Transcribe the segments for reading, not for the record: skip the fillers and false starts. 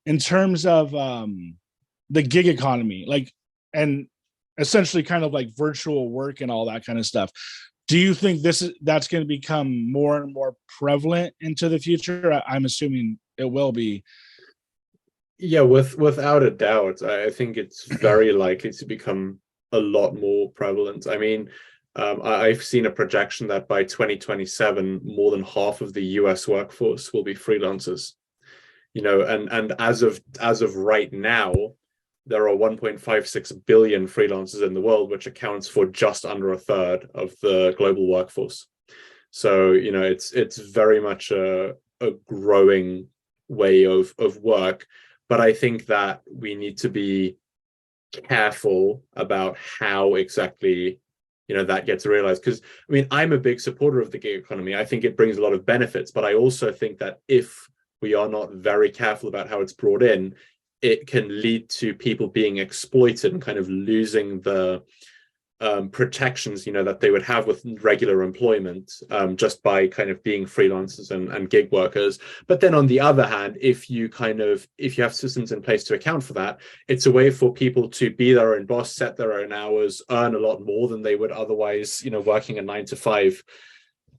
in terms of the gig economy, like, and essentially kind of like virtual work and all that kind of stuff. Do you think that's going to become more and more prevalent into the future? I'm assuming it will be. Yeah, without a doubt, I think it's very likely to become a lot more prevalent. I mean, I've seen a projection that by 2027, more than half of the US workforce will be freelancers. And as of right now, there are 1.56 billion freelancers in the world, which accounts for just under a third of the global workforce. So, it's very much a growing way of work. But I think that we need to be careful about how exactly that gets realized. Because I mean, I'm a big supporter of the gig economy. I think it brings a lot of benefits, but I also think that if we are not very careful about how it's brought in, it can lead to people being exploited and kind of losing the protections that they would have with regular employment, just by kind of being freelancers and gig workers. But then on the other hand, if you have systems in place to account for that, it's a way for people to be their own boss, set their own hours, earn a lot more than they would otherwise, working a 9 to 5.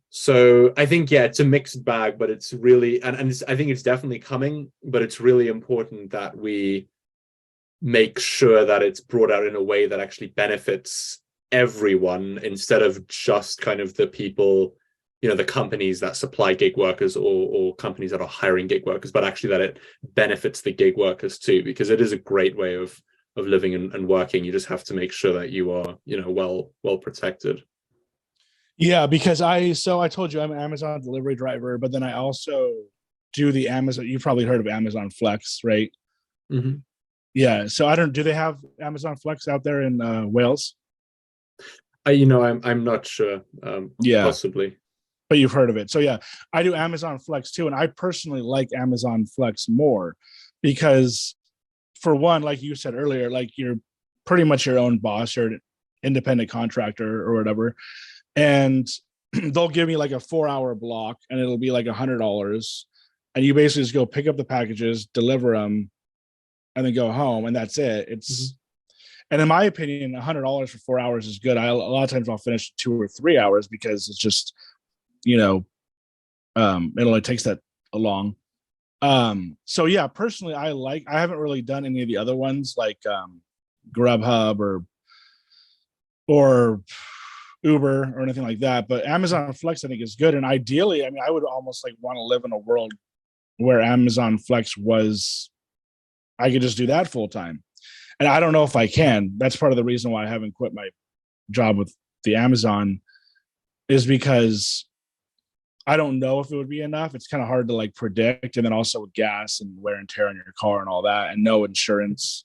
So I think, yeah, it's a mixed bag, but it's really, and I think it's definitely coming, but it's really important that we make sure that it's brought out in a way that actually benefits everyone, instead of just kind of the people, the companies that supply gig workers, or companies that are hiring gig workers, but actually that it benefits the gig workers too, because it is a great way of living and working. You just have to make sure that you are, well protected. Yeah, because I told you I'm an Amazon delivery driver, but then I also do the Amazon. You've probably heard of Amazon Flex, right? Mm-hmm. Yeah. So I don't. Do they have Amazon Flex out there in Wales? I'm not sure. Yeah, Possibly. but you've heard of it. So yeah, I do Amazon Flex too, and I personally like Amazon Flex more because, for one, like you said earlier, like you're pretty much your own boss. You're an independent contractor or whatever, and they'll give me like a 4 hour block, and it'll be like $100, and you basically just go pick up the packages, deliver them, and then go home, and that's it. It's And in my opinion, $100 for 4 hours is good. A lot of times I'll finish 2 or 3 hours because it's just, it only takes that long. So yeah, personally, I haven't really done any of the other ones like Grubhub or Uber or anything like that. But Amazon Flex, I think, is good. And ideally, I mean, I would almost like want to live in a world where Amazon Flex was, I could just do that full time. And I don't know if I can. That's part of the reason why I haven't quit my job with the Amazon, is because I don't know if it would be enough. It's kind of hard to like predict. And then also with gas and wear and tear on your car and all that, and no insurance.